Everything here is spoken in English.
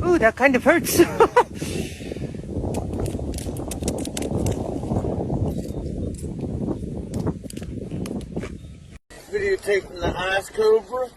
Ooh, that kind of hurts. Videotaping the ice cobra.